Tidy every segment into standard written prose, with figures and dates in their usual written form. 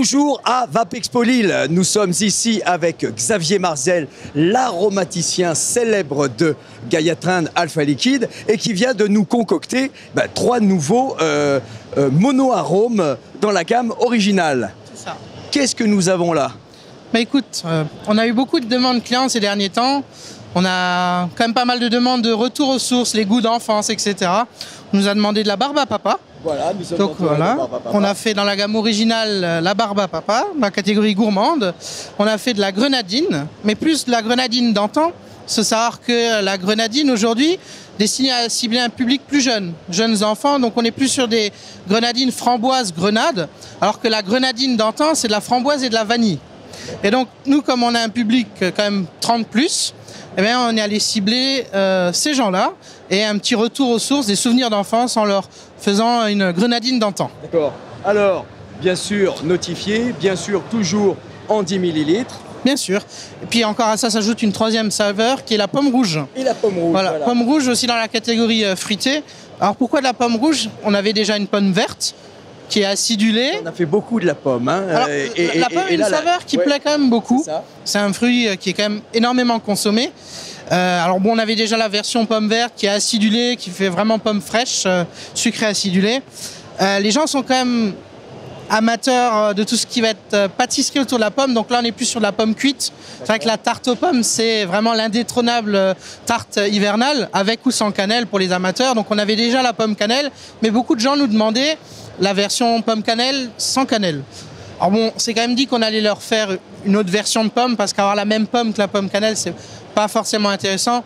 Toujours à Vapexpo Lille, nous sommes ici avec Xavier Marzel, l'aromaticien célèbre de Gaia-Trend Alpha Liquide et qui vient de nous concocter 3 nouveaux mono-arômes dans la gamme originale. C'est ça. Qu'est-ce que nous avons là? Écoute, on a eu beaucoup de demandes clients ces derniers temps. On a quand même pas mal de demandes de retour aux sources, les goûts d'enfance, etc. On nous a demandé de la barbe à papa. Voilà, nous sommes donc voilà, on a fait dans la gamme originale la barbe à papa, la catégorie gourmande. On a fait de la grenadine, mais plus de la grenadine d'antan. Il faut savoir que la grenadine aujourd'hui destinée à cibler un public plus jeune, jeunes enfants. Donc on est plus sur des grenadines framboises grenade, alors que la grenadine d'antan c'est de la framboise et de la vanille. Et donc nous, comme on a un public quand même 30+, eh bien, on est allé cibler ces gens-là et un petit retour aux sources, des souvenirs d'enfance en leur faisant une grenadine d'antan. D'accord. Alors, bien sûr, notifié, bien sûr, toujours en 10 ml. Bien sûr. Et puis encore à ça s'ajoute une 3e saveur qui est la pomme rouge. Et la pomme rouge. Voilà. Pomme rouge aussi dans la catégorie fruitée. Alors pourquoi de la pomme rouge? On avait déjà une pomme verte qui est acidulée. On a fait beaucoup de la pomme. Hein. Alors, la pomme est une saveur qui plaît quand même beaucoup. C'est un fruit qui est quand même énormément consommé. Alors bon, on avait déjà la version pomme verte qui est acidulée, qui fait vraiment pomme fraîche, sucrée acidulée. Les gens sont quand même amateurs de tout ce qui va être pâtisserie autour de la pomme. Donc là, on est plus sur de la pomme cuite. C'est vrai que la tarte aux pommes, c'est vraiment l'indétrônable tarte hivernale, avec ou sans cannelle pour les amateurs. Donc on avait déjà la pomme cannelle, mais beaucoup de gens nous demandaient la version pomme cannelle sans cannelle. Alors bon, c'est quand même dit qu'on allait leur faire une autre version de pomme, parce qu'avoir la même pomme que la pomme cannelle, c'est pas forcément intéressant.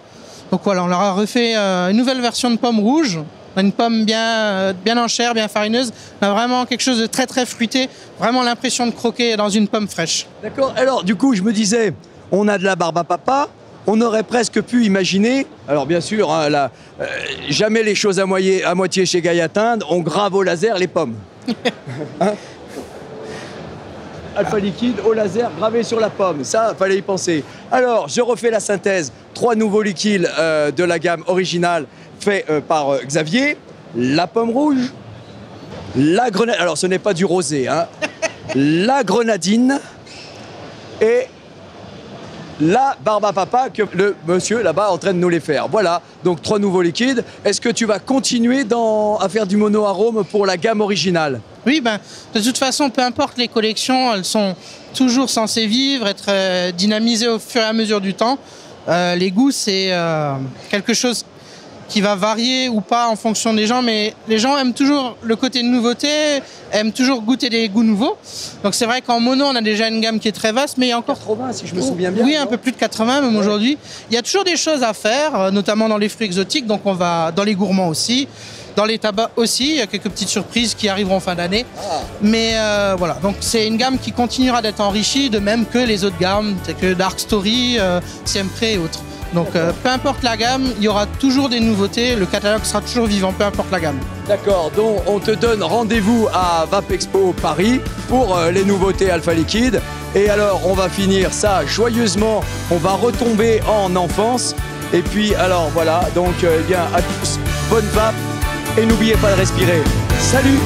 Donc voilà, on leur a refait une nouvelle version de pomme rouge. On a une pomme bien en chair, bien farineuse. On a vraiment quelque chose de très très fruité, vraiment l'impression de croquer dans une pomme fraîche. D'accord. Alors du coup, je me disais, on a de la barbe à papa. On aurait presque pu imaginer, alors bien sûr, hein, jamais les choses à moitié chez Gaia-Trend, on grave au laser les pommes. Hein? Alpha Liquide au laser gravé sur la pomme, ça, fallait y penser. Alors, je refais la synthèse. 3 nouveaux liquides de la gamme originale fait par Xavier. La pomme rouge, la grenadine, alors ce n'est pas du rosé, hein, la grenadine et la barbe à papa que le monsieur là-bas est en train de nous les faire. Voilà, donc 3 nouveaux liquides. Est-ce que tu vas continuer à faire du mono-arôme pour la gamme originale? Oui, de toute façon, peu importe les collections, elles sont toujours censées vivre, être dynamisées au fur et à mesure du temps. Les goûts, c'est quelque chose qui va varier ou pas en fonction des gens, mais les gens aiment toujours le côté de nouveauté, aiment toujours goûter des goûts nouveaux. Donc c'est vrai qu'en mono, on a déjà une gamme qui est très vaste, mais il y a encore 80, si je me souviens bien. Oui, un peu plus de 80 même aujourd'hui. Il y a toujours des choses à faire, notamment dans les fruits exotiques, donc on va dans les gourmands aussi. Dans les tabacs aussi, il y a quelques petites surprises qui arriveront en fin d'année. Mais voilà, donc c'est une gamme qui continuera d'être enrichie, de même que les autres gammes, telles que Dark Story, Siempre et autres. Donc peu importe la gamme, il y aura toujours des nouveautés, le catalogue sera toujours vivant, peu importe la gamme. D'accord, donc on te donne rendez-vous à Vapexpo Paris pour les nouveautés Alpha Liquide. Et alors on va finir ça joyeusement, on va retomber en enfance. Et puis alors voilà, donc bien à tous, bonne vape et n'oubliez pas de respirer. Salut!